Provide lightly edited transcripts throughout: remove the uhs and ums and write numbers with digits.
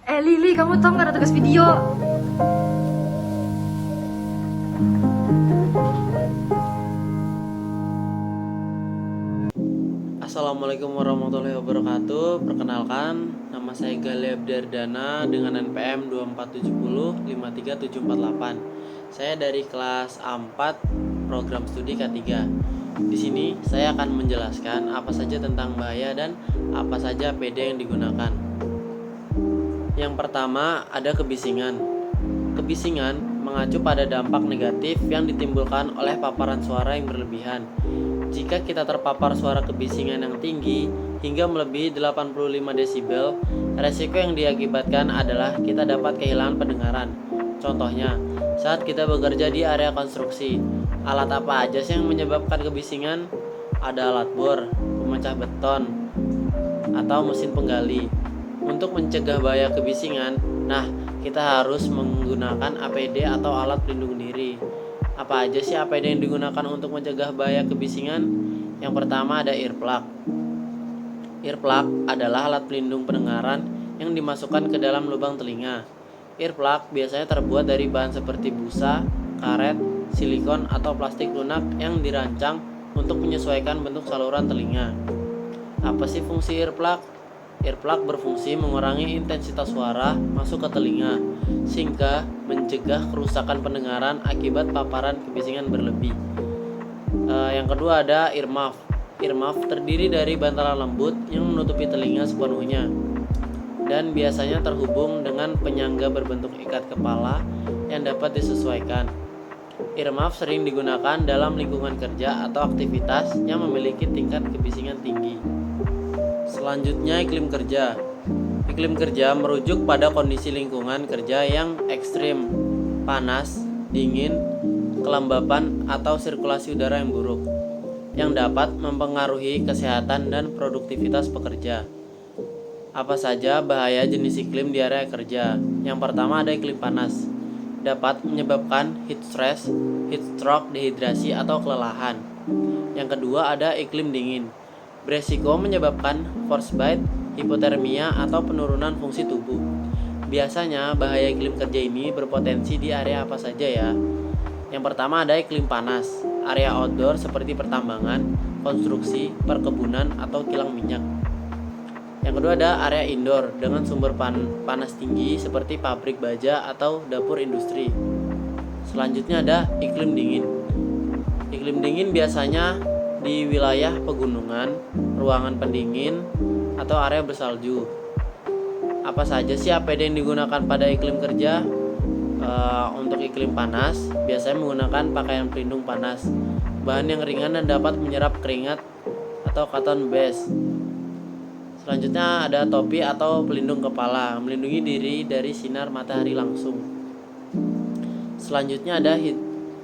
Lili, kamu tau gak ada tugas video? Assalamualaikum warahmatullahi wabarakatuh. Perkenalkan, nama saya Galih Abdardana dengan NPM 247053748. Saya dari kelas A4 program studi K3. Di sini saya akan menjelaskan apa saja tentang bahaya dan apa saja APD yang digunakan. Yang pertama ada kebisingan. Kebisingan mengacu pada dampak negatif yang ditimbulkan oleh paparan suara yang berlebihan. Jika kita terpapar suara kebisingan yang tinggi hingga melebihi 85 desibel, resiko yang diakibatkan adalah kita dapat kehilangan pendengaran. Contohnya, saat kita bekerja di area konstruksi, alat apa aja sih yang menyebabkan kebisingan? Ada alat bor, pemecah beton, atau mesin penggali. Untuk mencegah bahaya kebisingan, kita harus menggunakan APD atau alat pelindung diri. Apa aja sih APD yang digunakan untuk mencegah bahaya kebisingan? Yang pertama ada earplug. Earplug adalah alat pelindung pendengaran yang dimasukkan ke dalam lubang telinga. Earplug biasanya terbuat dari bahan seperti busa, karet, silikon, atau plastik lunak yang dirancang untuk menyesuaikan bentuk saluran telinga. Apa sih fungsi earplug? Earplug berfungsi mengurangi intensitas suara masuk ke telinga, sehingga mencegah kerusakan pendengaran akibat paparan kebisingan berlebih. Yang kedua ada earmuff. Earmuff terdiri dari bantalan lembut yang menutupi telinga sepenuhnya, dan biasanya terhubung dengan penyangga berbentuk ikat kepala yang dapat disesuaikan. Earmuff sering digunakan dalam lingkungan kerja atau aktivitas yang memiliki tingkat kebisingan tinggi. Selanjutnya iklim kerja. Iklim kerja merujuk pada kondisi lingkungan kerja yang ekstrim, panas, dingin, kelembapan, atau sirkulasi udara yang buruk, yang dapat mempengaruhi kesehatan dan produktivitas pekerja. Apa saja bahaya jenis iklim di area kerja? Yang pertama ada iklim panas. Dapat menyebabkan heat stress, heat stroke, dehidrasi, atau kelelahan. Yang kedua ada iklim dingin. Beresiko menyebabkan frostbite, hipotermia, atau penurunan fungsi tubuh. Biasanya bahaya iklim kerja ini berpotensi di area apa saja ya? Yang pertama ada iklim panas. Area outdoor seperti pertambangan, konstruksi, perkebunan, atau kilang minyak. Yang kedua ada area indoor dengan sumber panas tinggi seperti pabrik baja atau dapur industri. Selanjutnya ada iklim dingin. Iklim dingin biasanya di wilayah pegunungan, ruangan pendingin, atau area bersalju. Apa saja sih APD yang digunakan pada iklim kerja? Untuk iklim panas, biasanya menggunakan pakaian pelindung panas, bahan yang ringan dan dapat menyerap keringat atau cotton base. Selanjutnya ada topi atau pelindung kepala, melindungi diri dari sinar matahari langsung. Selanjutnya ada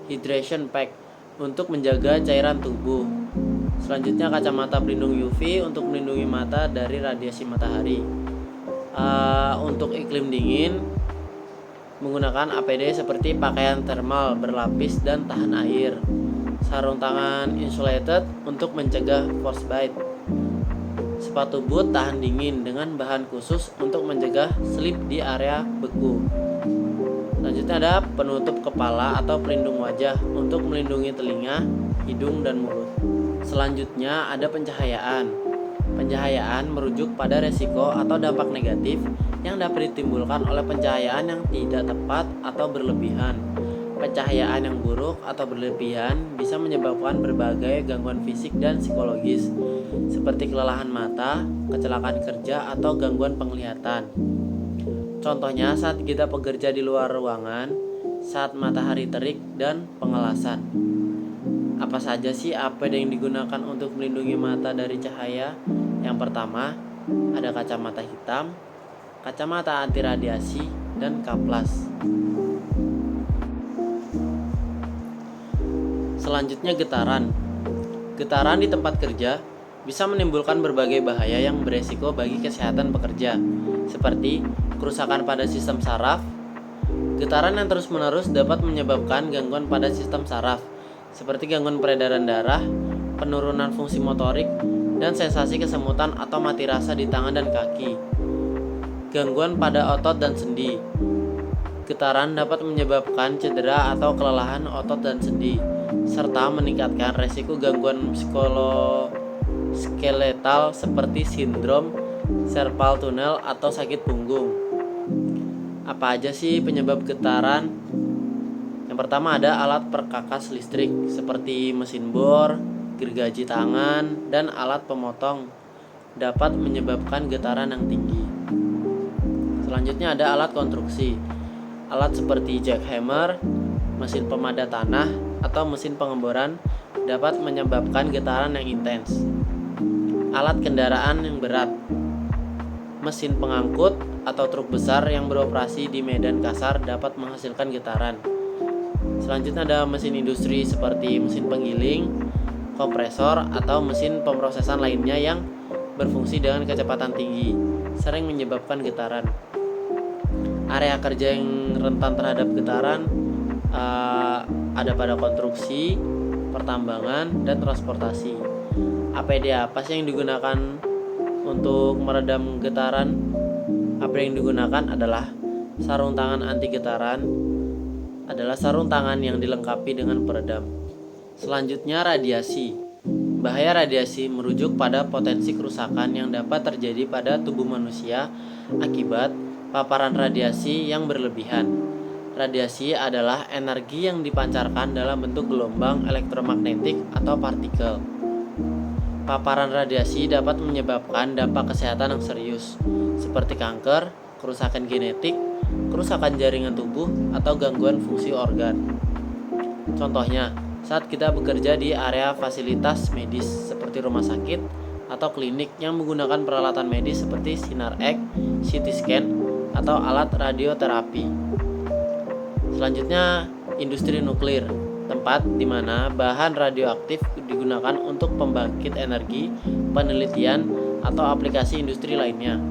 hydration pack untuk menjaga cairan tubuh. Selanjutnya kacamata pelindung UV untuk melindungi mata dari radiasi matahari. Untuk iklim dingin menggunakan APD seperti pakaian thermal berlapis dan tahan air, sarung tangan insulated untuk mencegah frostbite, sepatu boot tahan dingin dengan bahan khusus untuk mencegah slip di area beku. Selanjutnya ada penutup kepala atau pelindung wajah untuk melindungi telinga, hidung, dan mulut. Selanjutnya ada pencahayaan. Pencahayaan merujuk pada resiko atau dampak negatif yang dapat ditimbulkan oleh pencahayaan yang tidak tepat atau berlebihan. Pencahayaan yang buruk atau berlebihan bisa menyebabkan berbagai gangguan fisik dan psikologis, seperti kelelahan mata, kecelakaan kerja, atau gangguan penglihatan. Contohnya saat kita bekerja di luar ruangan, saat matahari terik, dan pengelasan. Apa saja sih APD yang digunakan untuk melindungi mata dari cahaya? Yang pertama, ada kacamata hitam, kacamata anti radiasi, dan kaplas. Selanjutnya getaran. Getaran di tempat kerja bisa menimbulkan berbagai bahaya yang beresiko bagi kesehatan pekerja, seperti kerusakan pada sistem saraf. Getaran yang terus-menerus dapat menyebabkan gangguan pada sistem saraf, seperti gangguan peredaran darah, penurunan fungsi motorik, dan sensasi kesemutan atau mati rasa di tangan dan kaki. gangguan pada otot dan sendi. Getaran dapat menyebabkan cedera atau kelelahan otot dan sendi, serta meningkatkan resiko gangguan skeletal seperti sindrom carpal tunnel atau sakit punggung. Apa aja sih penyebab getaran? Yang pertama ada alat perkakas listrik seperti mesin bor, gergaji tangan, dan alat pemotong dapat menyebabkan getaran yang tinggi. Selanjutnya ada alat konstruksi. Alat seperti jackhammer, mesin pemadat tanah, atau mesin pengeboran dapat menyebabkan getaran yang intens. Alat kendaraan yang berat, mesin pengangkut atau truk besar yang beroperasi di medan kasar dapat menghasilkan getaran. Selanjutnya ada mesin industri seperti mesin penggiling, kompresor, atau mesin pemrosesan lainnya yang berfungsi dengan kecepatan tinggi, sering menyebabkan getaran. Area kerja yang rentan terhadap getaran ada pada konstruksi, pertambangan, dan transportasi. APD apa sih yang digunakan untuk meredam getaran? APD yang digunakan adalah sarung tangan anti getaran, adalah sarung tangan yang dilengkapi dengan peredam. Selanjutnya radiasi. Bahaya radiasi merujuk pada potensi kerusakan yang dapat terjadi pada tubuh manusia akibat paparan radiasi yang berlebihan. Radiasi adalah energi yang dipancarkan dalam bentuk gelombang elektromagnetik atau partikel. Paparan radiasi dapat menyebabkan dampak kesehatan yang serius, seperti kanker, kerusakan genetik, kerusakan jaringan tubuh, atau gangguan fungsi organ. Contohnya, saat kita bekerja di area fasilitas medis seperti rumah sakit atau klinik yang menggunakan peralatan medis seperti sinar X, CT scan, atau alat radioterapi. Selanjutnya, industri nuklir, tempat di mana bahan radioaktif digunakan untuk pembangkit energi, penelitian, atau aplikasi industri lainnya.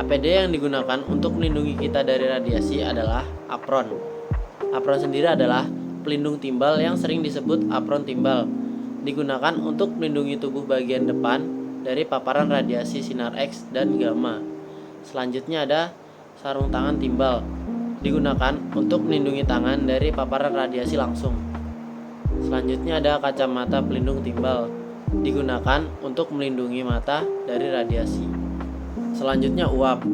APD yang digunakan untuk melindungi kita dari radiasi adalah apron. Apron sendiri adalah pelindung timbal yang sering disebut apron timbal. Digunakan untuk melindungi tubuh bagian depan dari paparan radiasi sinar X dan gamma. Selanjutnya ada sarung tangan timbal. Digunakan untuk melindungi tangan dari paparan radiasi langsung. Selanjutnya ada kacamata pelindung timbal. Digunakan untuk melindungi mata dari radiasi. Selanjutnya uap.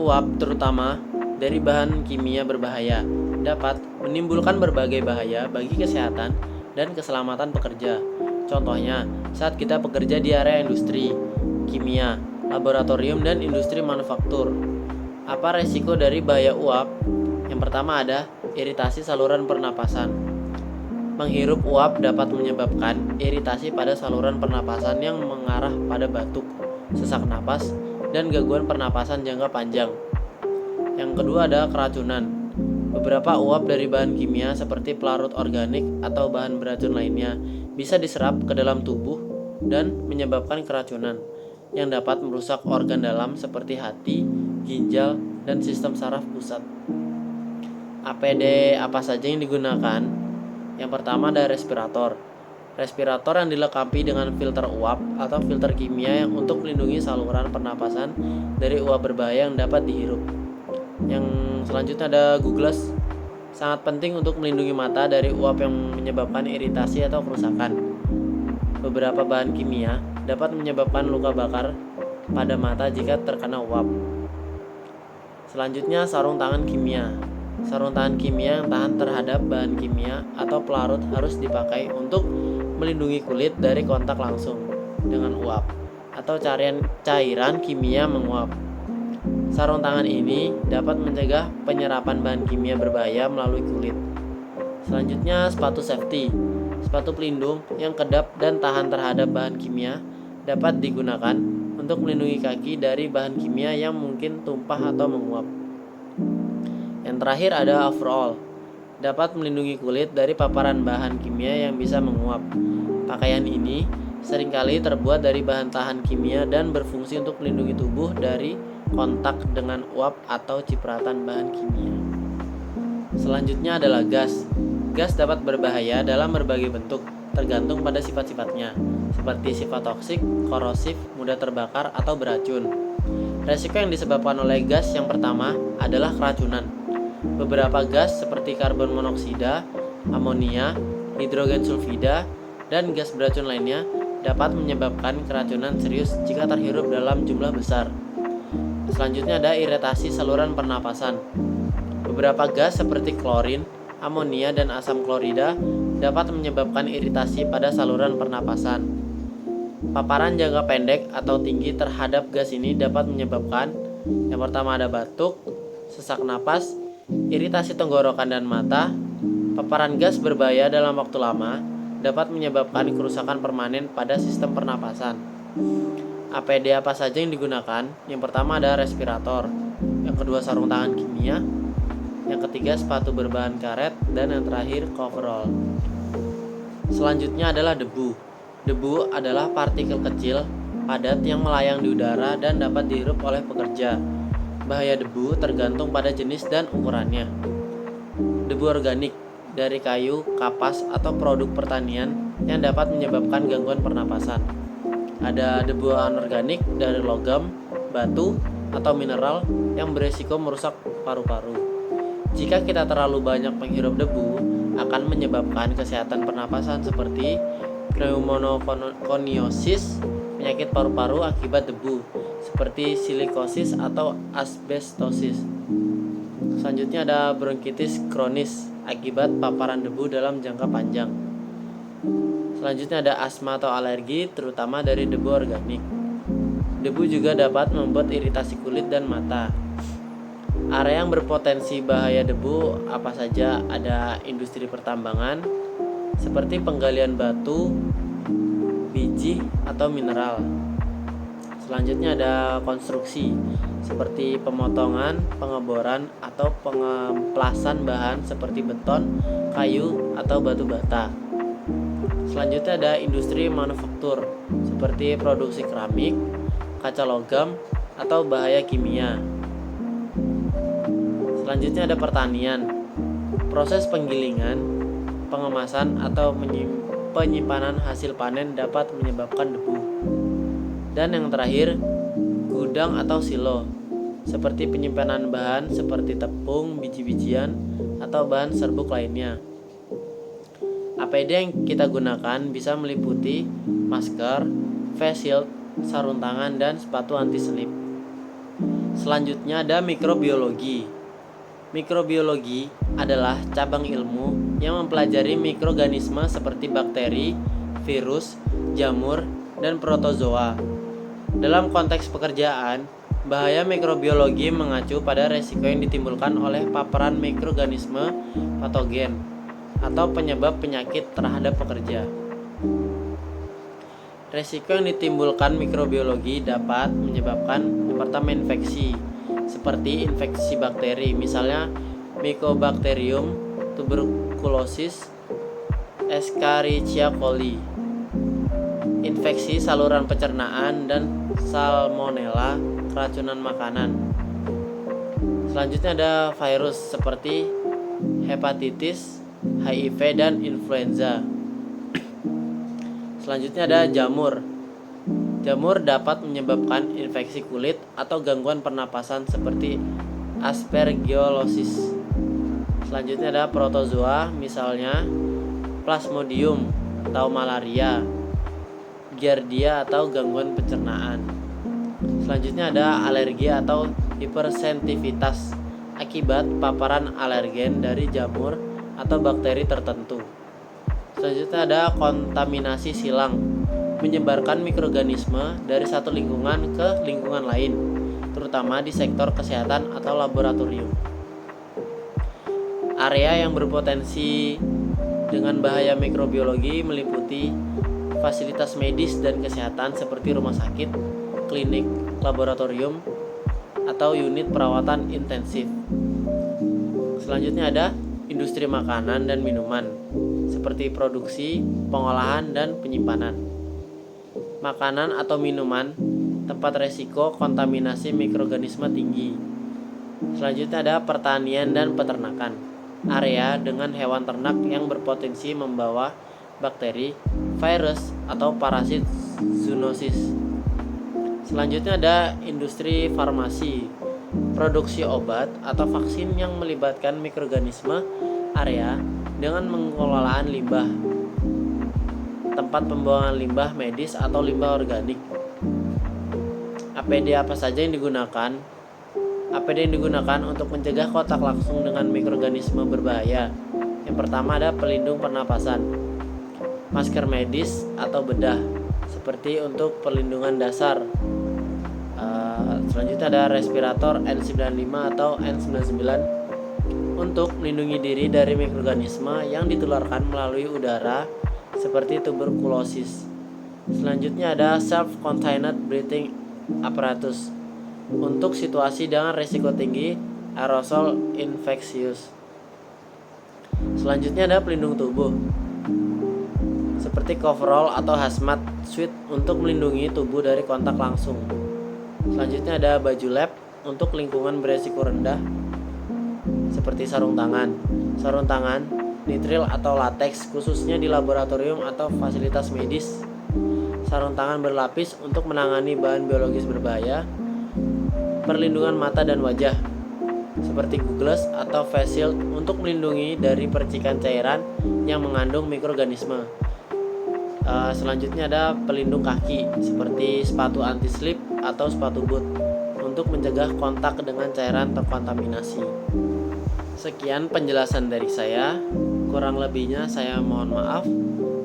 Uap terutama dari bahan kimia berbahaya dapat menimbulkan berbagai bahaya bagi kesehatan dan keselamatan pekerja. Contohnya, saat kita bekerja di area industri, kimia, laboratorium, dan industri manufaktur. Apa resiko dari bahaya uap? Yang pertama ada iritasi saluran pernapasan. Menghirup uap dapat menyebabkan iritasi pada saluran pernapasan yang mengarah pada batuk, sesak napas, dan gangguan pernapasan jangka panjang. Yang kedua ada keracunan. Beberapa uap dari bahan kimia seperti pelarut organik atau bahan beracun lainnya bisa diserap ke dalam tubuh dan menyebabkan keracunan yang dapat merusak organ dalam seperti hati, ginjal, dan sistem saraf pusat. APD apa saja yang digunakan? Yang pertama ada respirator. Respirator yang dilengkapi dengan filter uap atau filter kimia yang untuk melindungi saluran pernapasan dari uap berbahaya yang dapat dihirup. Yang selanjutnya ada Googles. Sangat penting untuk melindungi mata dari uap yang menyebabkan iritasi atau kerusakan. Beberapa bahan kimia dapat menyebabkan luka bakar pada mata jika terkena uap. Selanjutnya sarung tangan kimia. Sarung tangan kimia yang tahan terhadap bahan kimia atau pelarut harus dipakai untuk melindungi kulit dari kontak langsung dengan uap atau cairan kimia menguap. Sarung tangan ini dapat mencegah penyerapan bahan kimia berbahaya melalui kulit. Selanjutnya sepatu safety. Sepatu pelindung yang kedap dan tahan terhadap bahan kimia dapat digunakan untuk melindungi kaki dari bahan kimia yang mungkin tumpah atau menguap. Yang terakhir ada overall. Dapat melindungi kulit dari paparan bahan kimia yang bisa menguap. Pakaian ini seringkali terbuat dari bahan tahan kimia dan berfungsi untuk melindungi tubuh dari kontak dengan uap atau cipratan bahan kimia. Selanjutnya adalah gas. Gas dapat berbahaya dalam berbagai bentuk, tergantung pada sifat-sifatnya, seperti sifat toksik, korosif, mudah terbakar, atau beracun. Resiko yang disebabkan oleh gas yang pertama adalah keracunan. Beberapa gas seperti karbon monoksida, amonia, hidrogen sulfida, dan gas beracun lainnya dapat menyebabkan keracunan serius jika terhirup dalam jumlah besar. Selanjutnya ada iritasi saluran pernapasan. Beberapa gas seperti klorin, amonia, dan asam klorida dapat menyebabkan iritasi pada saluran pernapasan. Paparan jangka pendek atau tinggi terhadap gas ini dapat menyebabkan yang pertama ada batuk, sesak napas, iritasi tenggorokan dan mata. Paparan gas berbahaya dalam waktu lama dapat menyebabkan kerusakan permanen pada sistem pernapasan. APD apa saja yang digunakan? Yang pertama ada respirator, yang kedua sarung tangan kimia, yang ketiga sepatu berbahan karet, dan yang terakhir coverall. Selanjutnya adalah debu. Debu adalah partikel kecil padat yang melayang di udara dan dapat dihirup oleh pekerja. Bahaya debu tergantung pada jenis dan ukurannya. Debu organik dari kayu, kapas, atau produk pertanian yang dapat menyebabkan gangguan pernapasan. Ada debu anorganik dari logam, batu, atau mineral yang beresiko merusak paru-paru. Jika kita terlalu banyak menghirup debu, akan menyebabkan kesehatan pernapasan seperti pneumokoniosis, penyakit paru-paru akibat debu, seperti silikosis atau asbestosis. Selanjutnya ada bronkitis kronis akibat paparan debu dalam jangka panjang. Selanjutnya ada asma atau alergi terutama dari debu organik. Debu juga dapat membuat iritasi kulit dan mata. Area yang berpotensi bahaya debu apa saja? Ada industri pertambangan seperti penggalian batu, biji, atau mineral. Selanjutnya ada konstruksi seperti pemotongan, pengeboran, atau pengemplasan bahan seperti beton, kayu, atau batu bata. Selanjutnya ada industri manufaktur seperti produksi keramik, kaca logam, atau bahaya kimia. Selanjutnya ada pertanian. Proses penggilingan, pengemasan, atau penyimpanan hasil panen dapat menyebabkan debu. Dan yang terakhir, gudang atau silo, seperti penyimpanan bahan seperti tepung, biji-bijian, atau bahan serbuk lainnya. APD yang kita gunakan bisa meliputi masker, face shield, sarung tangan, dan sepatu anti-slip. Selanjutnya ada mikrobiologi. Mikrobiologi adalah cabang ilmu yang mempelajari mikroorganisme seperti bakteri, virus, jamur, dan protozoa. Dalam konteks pekerjaan, bahaya mikrobiologi mengacu pada resiko yang ditimbulkan oleh paparan mikroorganisme patogen atau penyebab penyakit terhadap pekerja. Resiko yang ditimbulkan mikrobiologi dapat menyebabkan yang pertama infeksi, seperti infeksi bakteri, misalnya Mycobacterium tuberculosis, Escherichia coli. Infeksi saluran pencernaan dan salmonella, keracunan makanan. Selanjutnya ada virus seperti hepatitis, HIV, dan influenza. Selanjutnya ada jamur. Jamur dapat menyebabkan infeksi kulit atau gangguan pernapasan seperti aspergillosis. Selanjutnya ada protozoa, misalnya Plasmodium atau malaria, Giardia atau gangguan pencernaan. Selanjutnya ada alergi atau hipersensitivitas akibat paparan alergen dari jamur atau bakteri tertentu. Selanjutnya ada kontaminasi silang, menyebarkan mikroorganisme dari satu lingkungan ke lingkungan lain, terutama di sektor kesehatan atau laboratorium. Area yang berpotensi dengan bahaya mikrobiologi meliputi fasilitas medis dan kesehatan seperti rumah sakit, klinik, laboratorium, atau unit perawatan intensif. Selanjutnya ada industri makanan dan minuman, seperti produksi, pengolahan, dan penyimpanan. Makanan atau minuman, tempat resiko kontaminasi mikroorganisme tinggi. Selanjutnya ada pertanian dan peternakan, area dengan hewan ternak yang berpotensi membawa bakteri, virus, atau parasit zoonosis. Selanjutnya ada industri farmasi, produksi obat atau vaksin yang melibatkan mikroorganisme area dengan pengelolaan limbah, tempat pembuangan limbah medis atau limbah organik. APD apa saja yang digunakan? APD yang digunakan untuk mencegah kontak langsung dengan mikroorganisme berbahaya. Yang pertama ada pelindung pernapasan, masker medis atau bedah, seperti untuk perlindungan dasar. Selanjutnya ada respirator N95 atau N99 untuk melindungi diri dari mikroorganisme yang ditularkan melalui udara seperti tuberkulosis. Selanjutnya ada self-contained breathing apparatus untuk situasi dengan risiko tinggi aerosol infeksius. Selanjutnya ada pelindung tubuh seperti coverall atau hazmat suit untuk melindungi tubuh dari kontak langsung. Selanjutnya ada baju lab untuk lingkungan beresiko rendah seperti sarung tangan, nitril atau latex khususnya di laboratorium atau fasilitas medis. Sarung tangan berlapis untuk menangani bahan biologis berbahaya. Perlindungan mata dan wajah seperti goggles atau face shield untuk melindungi dari percikan cairan yang mengandung mikroorganisme. Selanjutnya ada pelindung kaki seperti sepatu anti-slip atau sepatu boot untuk mencegah kontak dengan cairan terkontaminasi. Sekian penjelasan dari saya, kurang lebihnya saya mohon maaf.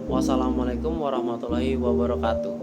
Wassalamualaikum warahmatullahi wabarakatuh.